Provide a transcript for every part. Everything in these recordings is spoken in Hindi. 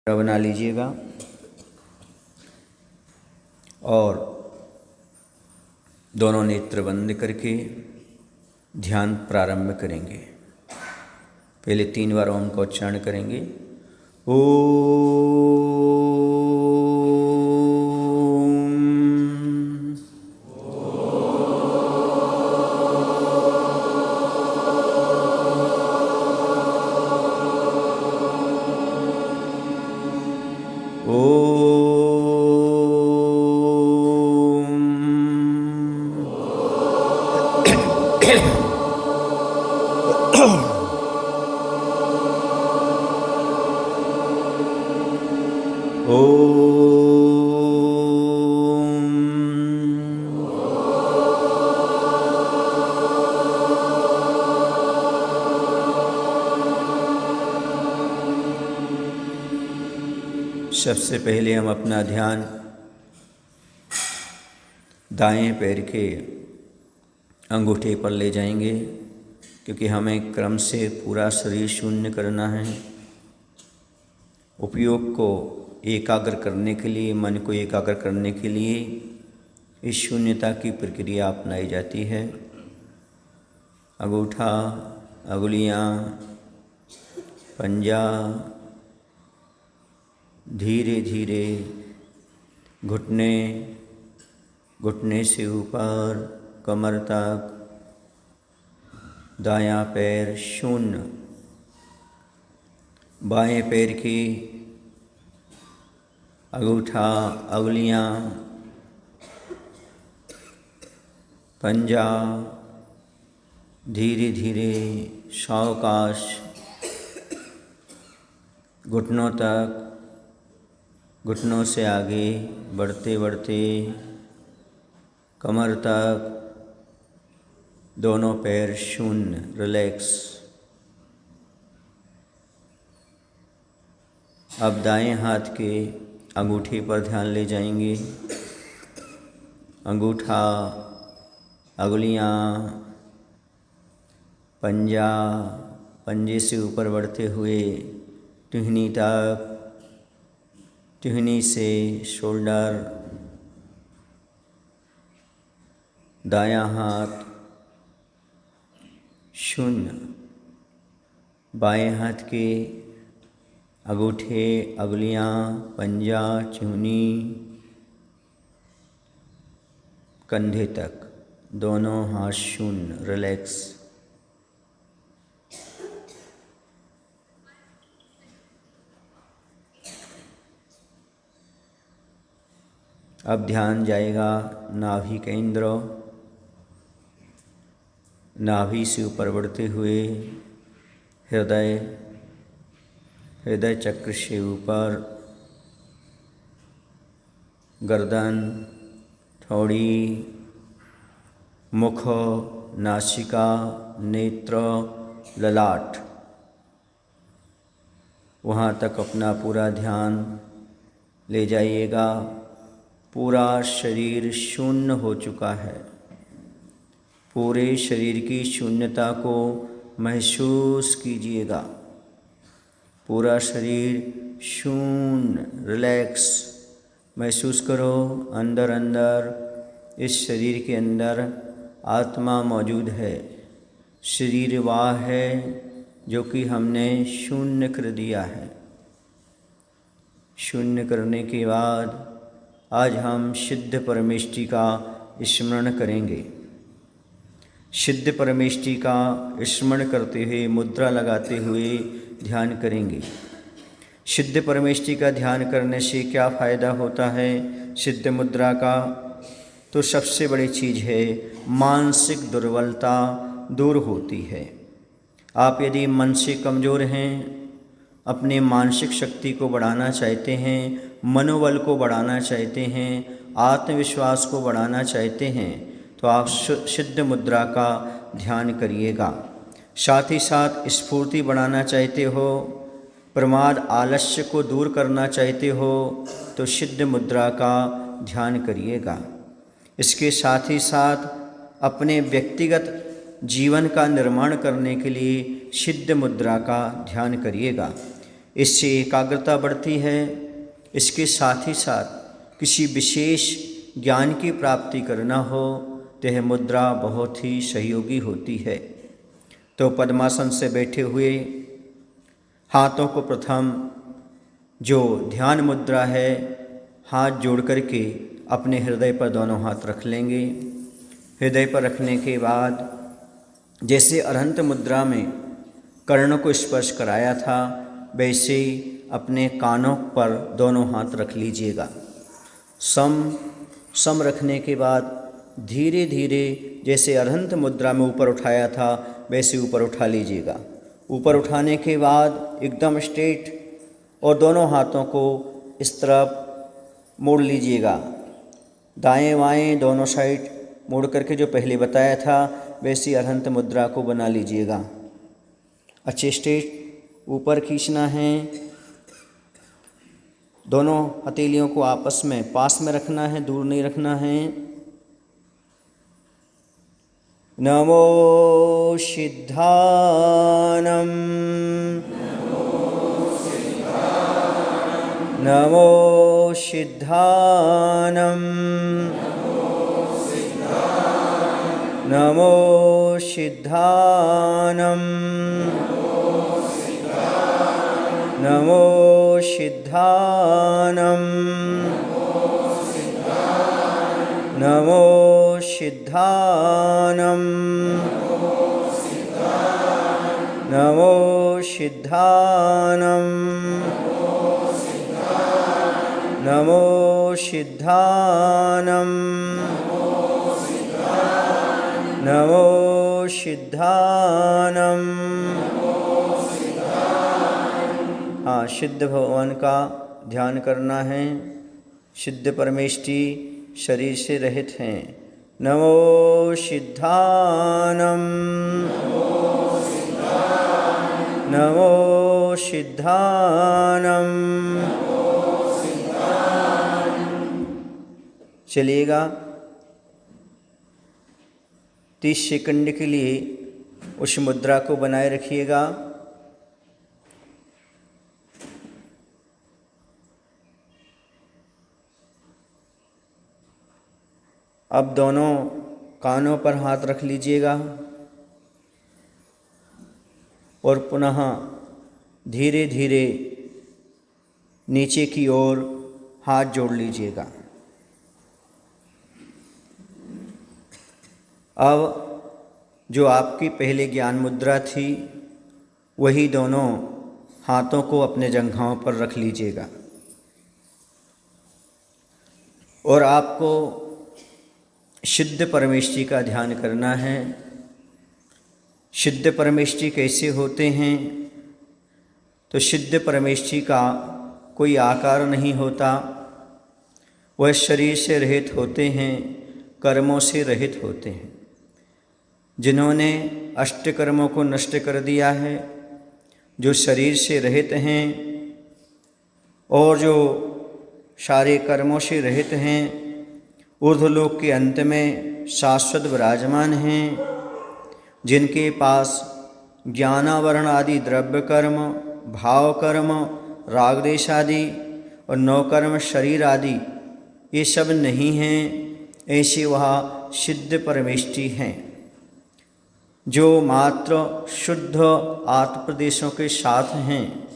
बना लीजिएगा और दोनों नेत्र बंद करके ध्यान प्रारंभ करेंगे। पहले 3 बार ओम का उच्चारण करेंगे। सबसे पहले हम अपना ध्यान दाएं पैर के अंगूठे पर ले जाएंगे, क्योंकि हमें क्रम से पूरा शरीर शून्य करना है। उपयोग को एकाग्र करने के लिए, मन को एकाग्र करने के लिए इस शून्यता की प्रक्रिया अपनाई जाती है। अंगूठा, अंगुलियां, पंजा, धीरे धीरे घुटने, घुटने से ऊपर कमर तक, दायां पैर शून्य, बाएं पैर की अंगूठा, अंगुलियां, पंजा, धीरे धीरे सावकाश घुटनों तक, घुटनों से आगे बढ़ते बढ़ते कमर तक, दोनों पैर शून्य, रिलैक्स। अब दाएं हाथ के अंगूठे पर ध्यान ले जाएंगे। अंगूठा, अंगुलियां, पंजा, पंजे से ऊपर बढ़ते हुए टुहनी तक, टुहनी से शोल्डर, दायां हाथ शून्य, बाएं हाथ के अंगूठे, अंगुलियां, पंजा, टुहनी, कंधे तक, दोनों हाथ शून्य, रिलैक्स। अब ध्यान जाएगा नाभि केंद्र, नाभि से ऊपर बढ़ते हुए हृदय, हृदय चक्र से ऊपर गर्दन, थोड़ी, मुख, नासिका, नेत्र, ललाट, वहाँ तक अपना पूरा ध्यान ले जाइएगा। पूरा शरीर शून्य हो चुका है। पूरे शरीर की शून्यता को महसूस कीजिएगा। पूरा शरीर शून्य, रिलैक्स महसूस करो। अंदर अंदर इस शरीर के अंदर आत्मा मौजूद है। शरीर वह है जो कि हमने शून्य कर दिया है। शून्य करने के बाद आज हम सिद्ध परमेष्टि का स्मरण करेंगे। सिद्ध परमेष्टि का स्मरण करते हुए, मुद्रा लगाते हुए ध्यान करेंगे। सिद्ध परमेष्टि का ध्यान करने से क्या फ़ायदा होता है? सिद्ध मुद्रा का तो सबसे बड़ी चीज़ है, मानसिक दुर्बलता दूर होती है। आप यदि मन से कमज़ोर हैं, अपने मानसिक शक्ति को बढ़ाना चाहते हैं, मनोबल को बढ़ाना चाहते हैं, आत्मविश्वास को बढ़ाना चाहते हैं, तो आप सिद्ध मुद्रा का ध्यान करिएगा। साथ ही साथ स्फूर्ति बढ़ाना चाहते हो, प्रमाद आलस्य को दूर करना चाहते हो, तो सिद्ध मुद्रा का ध्यान करिएगा। इसके साथ ही साथ अपने व्यक्तिगत जीवन का निर्माण करने के लिए सिद्ध मुद्रा का ध्यान करिएगा। इससे एकाग्रता बढ़ती है। इसके साथ ही साथ किसी विशेष ज्ञान की प्राप्ति करना हो तो यह मुद्रा बहुत ही सहयोगी होती है। तो पद्मासन से बैठे हुए हाथों को प्रथम जो ध्यान मुद्रा है, हाथ जोड़ करके अपने हृदय पर दोनों हाथ रख लेंगे। हृदय पर रखने के बाद जैसे अरहंत मुद्रा में कर्ण को स्पर्श कराया था, वैसे ही अपने कानों पर दोनों हाथ रख लीजिएगा। सम रखने के बाद धीरे धीरे जैसे अरहंत मुद्रा में ऊपर उठाया था वैसे ऊपर उठा लीजिएगा। ऊपर उठाने के बाद एकदम स्ट्रेट और दोनों हाथों को इस तरफ मोड़ लीजिएगा, दाएं बाएं दोनों साइड मोड़ करके जो पहले बताया था वैसी अरहंत मुद्रा को बना लीजिएगा। अच्छे स्ट्रेट ऊपर खींचना है। दोनों हथेलियों को आपस में पास में रखना है, दूर नहीं रखना है। नमो सिद्धानम नमो सिद्धानम नमो सिद्धानम नमो सिद्धानम नमो सिद्धानम नमो सिद्धानम नमो सिद्धानम नमो सिद्धानम। हाँ, सिद्ध भगवान का ध्यान करना है। सिद्ध परमेष्ठी शरीर से रहित हैं। नमो सिद्धानम नमो सिद्धानम। चलिएगा 30 सेकंड के लिए उस मुद्रा को बनाए रखिएगा। अब दोनों कानों पर हाथ रख लीजिएगा और पुनः धीरे धीरे नीचे की ओर हाथ जोड़ लीजिएगा। अब जो आपकी पहले ज्ञान मुद्रा थी वही दोनों हाथों को अपने जंघाओं पर रख लीजिएगा और आपको सिद्ध परमेष्ठी का ध्यान करना है। सिद्ध परमेष्ठी कैसे होते हैं? तो सिद्ध परमेष्ठी का कोई आकार नहीं होता, वह शरीर से रहित होते हैं, कर्मों से रहित होते हैं। जिन्होंने अष्टकर्मों को नष्ट कर दिया है, जो शरीर से रहित हैं और जो सारे कर्मों से रहित हैं, ऊर्ध्वलोक के अंत में शाश्वत विराजमान हैं, जिनके पास ज्ञानावरण आदि द्रव्य कर्म, भाव कर्म, राग देश आदि और नवकर्म शरीर आदि ये सब नहीं हैं, ऐसे वह सिद्ध परमेष्ठी हैं, जो मात्र शुद्ध आत्मप्रदेशों के साथ हैं,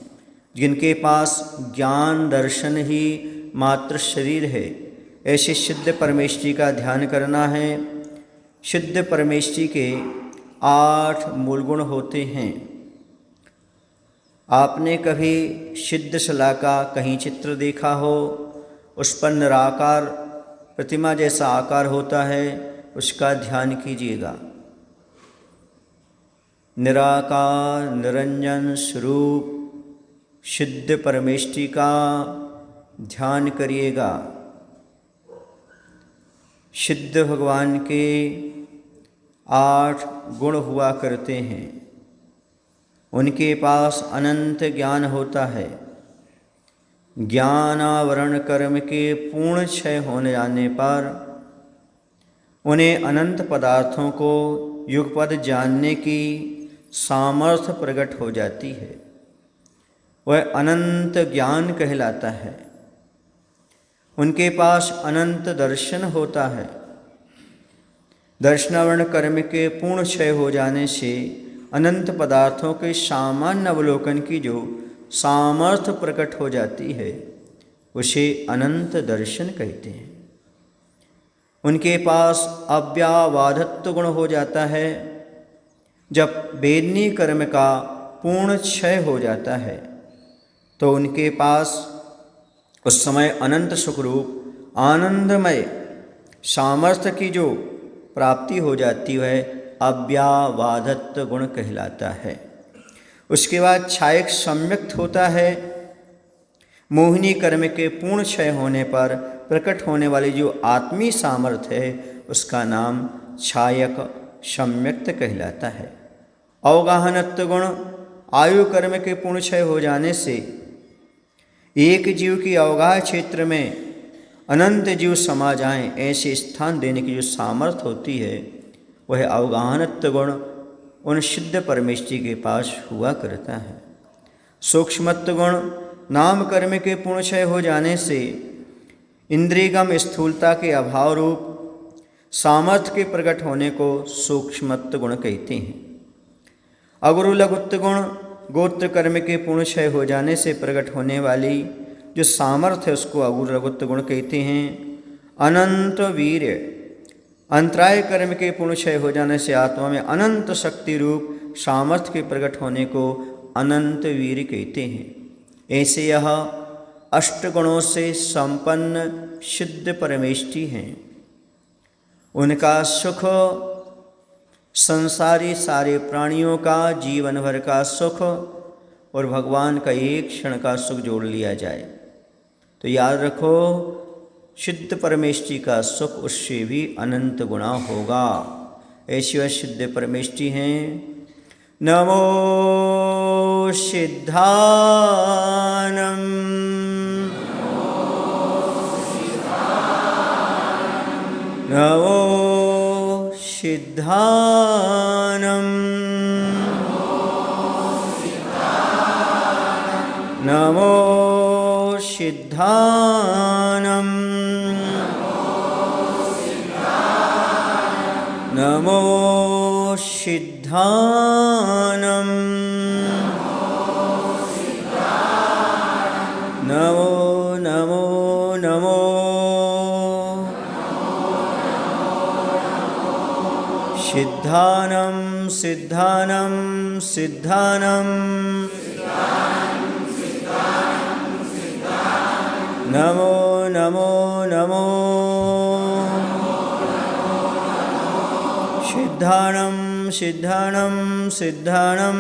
जिनके पास ज्ञान दर्शन ही मात्र शरीर है। ऐसे सिद्ध परमेष्ठी का ध्यान करना है। सिद्ध परमेष्ठी के 8 मूल गुण होते हैं। आपने कभी सिद्ध शिला का कहीं चित्र देखा हो? उस पर निराकार प्रतिमा जैसा आकार होता है, उसका ध्यान कीजिएगा। निराकार निरंजन स्वरूप सिद्ध परमेष्ठी का ध्यान करिएगा। सिद्ध भगवान के 8 गुण हुआ करते हैं। उनके पास अनंत ज्ञान होता है। ज्ञानावरण कर्म के पूर्ण क्षय होने जाने पर उन्हें अनंत पदार्थों को युगपद जानने की सामर्थ्य प्रकट हो जाती है। वह अनंत ज्ञान कहलाता है। उनके पास अनंत दर्शन होता है। दर्शनावरण कर्म के पूर्ण क्षय हो जाने से अनंत पदार्थों के सामान्य अवलोकन की जो सामर्थ्य प्रकट हो जाती है उसे अनंत दर्शन कहते हैं। उनके पास अव्याबाधत्व गुण हो जाता है। जब वेदनीय कर्म का पूर्ण क्षय हो जाता है तो उनके पास उस समय अनंत सुखरूप आनंदमय सामर्थ्य की जो प्राप्ति हो जाती है अव्याबाधत्व गुण कहलाता है। उसके बाद क्षायक सम्यक्त होता है। मोहिनी कर्म के पूर्ण क्षय होने पर प्रकट होने वाली जो आत्मीय सामर्थ्य है उसका नाम क्षायक सम्यक्त कहलाता है। अवगाहनत्व गुण आयु कर्म के पूर्ण क्षय हो जाने से एक जीव की अवगाह क्षेत्र में अनंत जीव समा जाएं ऐसे स्थान देने की जो सामर्थ्य होती है वह अवगाहनत्व गुण उन सिद्ध परमेष्टि के पास हुआ करता है। सूक्ष्मत्व गुण नाम कर्म के पूर्ण क्षय हो जाने से इंद्रियगम स्थूलता के अभाव रूप सामर्थ्य के प्रकट होने को सूक्ष्मत्व गुण कहते हैं। अगुरु लघुत्व गुण गोत्र कर्म के पूर्ण क्षय हो जाने से प्रकट होने वाली जो सामर्थ्य है उसको अगुरु लघुत्व गुण कहते हैं। अनंत वीर्य अंतराय कर्म के पूर्ण क्षय हो जाने से आत्मा में अनंत शक्ति रूप सामर्थ्य के प्रकट होने को अनंत वीर्य कहते हैं। ऐसे यह अष्टगुणों से संपन्न सिद्ध परमेष्टि हैं। उनका सुख संसारी सारे प्राणियों का जीवन भर का सुख और भगवान का एक क्षण का सुख जोड़ लिया जाए तो याद रखो सिद्ध परमेष्टि का सुख उससे भी अनंत गुणा होगा। ऐसी वह सिद्ध परमेष्टि हैं। नमो सिद्धानम नमो सिद्धानम नमो सिद्धानम नमो सिद्धानम नमो नमो नमो सिद्धानम सिद्धानम सिद्धानम नमो नमो नमो सिद्धानम सिद्धानम सिद्धानम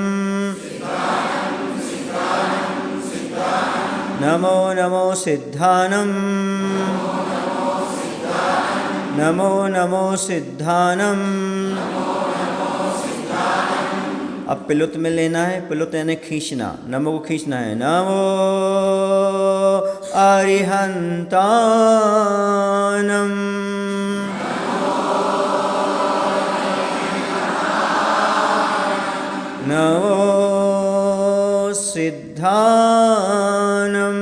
नमो नमो सिद्धानम नमो नमो सिद्धानम। अब पिलुत में लेना है। पिलुत यानी खींचना। नमो को खींचना है। नमो अरिहंतानम नमो सिद्धानम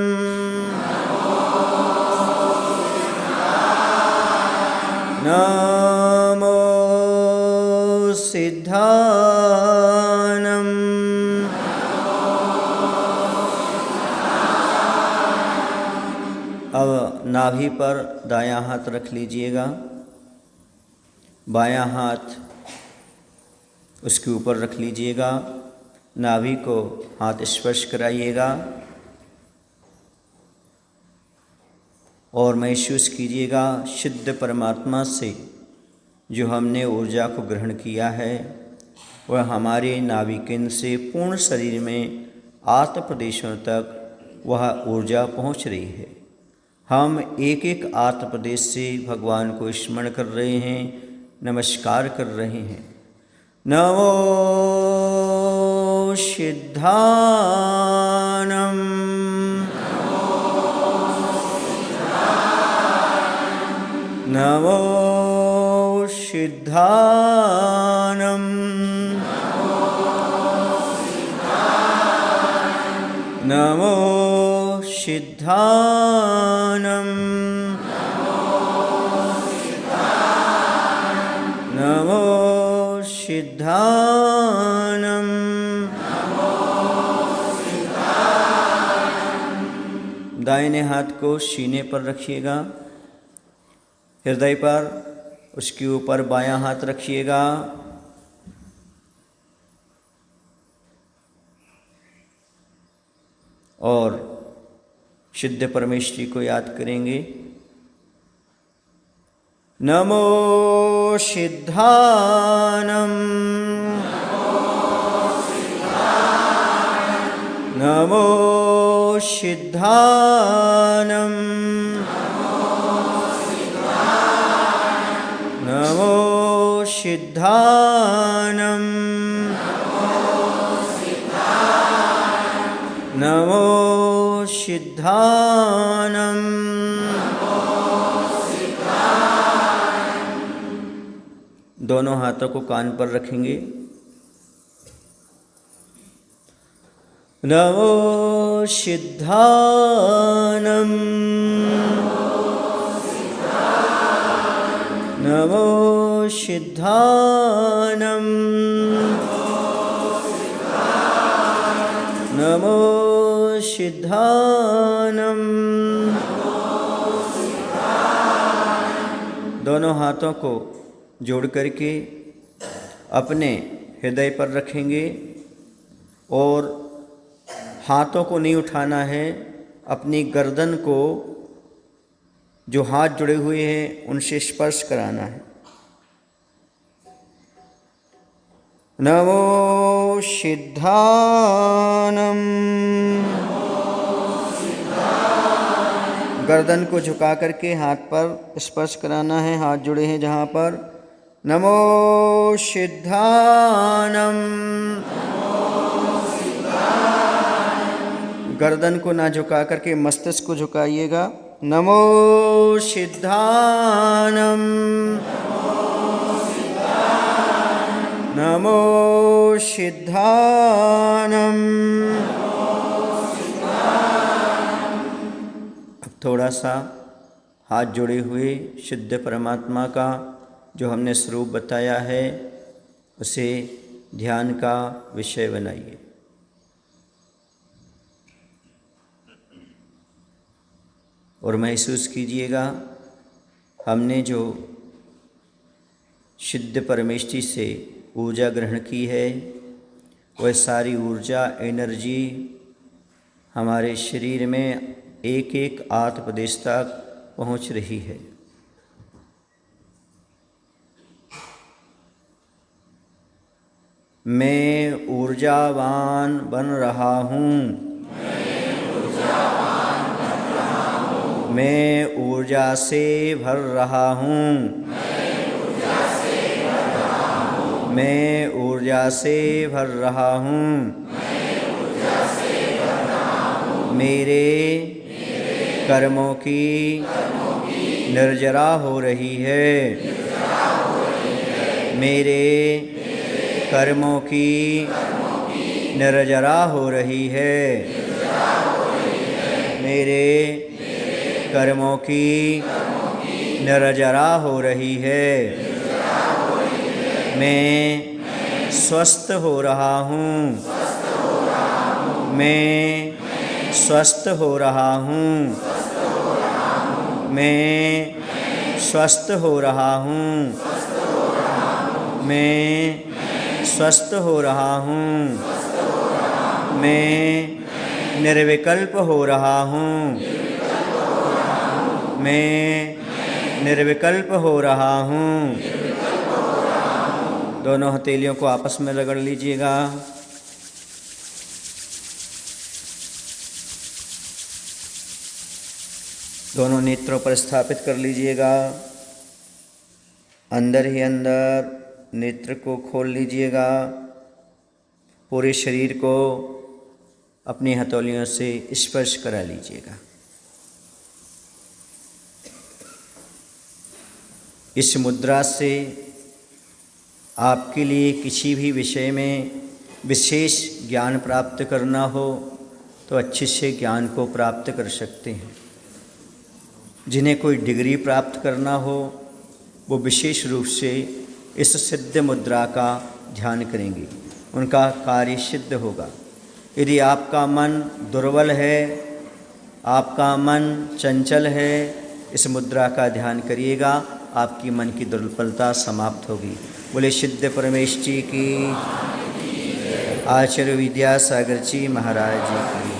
नमो सिद्धानम अब नाभि पर दायां हाथ रख लीजिएगा। बायां हाथ उसके ऊपर रख लीजिएगा। नाभि को हाथ स्पर्श कराइएगा और महसूस कीजिएगा सिद्ध परमात्मा से जो हमने ऊर्जा को ग्रहण किया है वह हमारे नाभि केंद्र से पूर्ण शरीर में आत्म प्रदेशों तक वह ऊर्जा पहुंच रही है। हम एक एक आत्म प्रदेश से भगवान को स्मरण कर रहे हैं, नमस्कार कर रहे हैं। नमो सिद्धानम नमो सिद्धानम नमो सिद्धानम नमो सिद्धानम दाहिने हाथ को सीने पर रखिएगा, हृदय पर, उसके ऊपर बायां हाथ रखिएगा और सिद्ध परमेश्वरी को याद करेंगे। नमो सिद्धानम नमो सिद्धानम नमो सिद्धानम नमो सिद्धानम दोनों हाथों को कान पर रखेंगे। नमो सिद्धानम नमो सिद्धानम नमो सिद्धानम। दोनों हाथों को जोड़ करके अपने हृदय पर रखेंगे और हाथों को नहीं उठाना है, अपनी गर्दन को जो हाथ जुड़े हुए हैं उनसे स्पर्श कराना है। नमो सिद्धानम गर्दन को झुका करके हाथ पर स्पर्श कराना है, हाथ जुड़े हैं जहाँ पर। नमो सिद्धानम गर्दन को ना झुका करके मस्तिष्क को झुकाइएगा। नमो सिद्धानम नमो सिद्धानम। अब थोड़ा सा हाथ जोड़े हुए शुद्ध परमात्मा का जो हमने स्वरूप बताया है उसे ध्यान का विषय बनाइए। और महसूस कीजिएगा हमने जो शुद्ध परमेष्टि से ऊर्जा ग्रहण की है वह सारी ऊर्जा एनर्जी हमारे शरीर में एक एक आत्म प्रदेश तक पहुँच रही है। मैं ऊर्जावान बन रहा हूँ, मैं ऊर्जा से भर रहा हूँ, मैं ऊर्जा से भर रहा हूँ, मेरे कर्मों की निर्जरा हो रही है, मेरे कर्मों की निर्जरा हो रही है, मेरे कर्मों की निर्जरा हो रही है, मैं स्वस्थ हो रहा हूँ, मैं स्वस्थ हो रहा हूँ, मैं स्वस्थ हो रहा हूँ, मैं स्वस्थ हो रहा हूँ, मैं निर्विकल्प हो रहा हूँ, मैं निर्विकल्प हो रहा हूँ। दोनों हथेलियों को आपस में रगड़ लीजिएगा। दोनों नेत्रों पर स्थापित कर लीजिएगा। अंदर ही अंदर नेत्र को खोल लीजिएगा। पूरे शरीर को अपनी हथौलियों से स्पर्श करा लीजिएगा। इस मुद्रा से आपके लिए किसी भी विषय में विशेष ज्ञान प्राप्त करना हो तो अच्छे से ज्ञान को प्राप्त कर सकते हैं। जिन्हें कोई डिग्री प्राप्त करना हो वो विशेष रूप से इस सिद्ध मुद्रा का ध्यान करेंगे, उनका कार्य सिद्ध होगा। यदि आपका मन दुर्बल है, आपका मन चंचल है, इस मुद्रा का ध्यान करिएगा, आपकी मन की दुर्बलता समाप्त होगी। बोले सिद्ध परमेश जी की, आचार्य विद्यासागर जी महाराज जी की।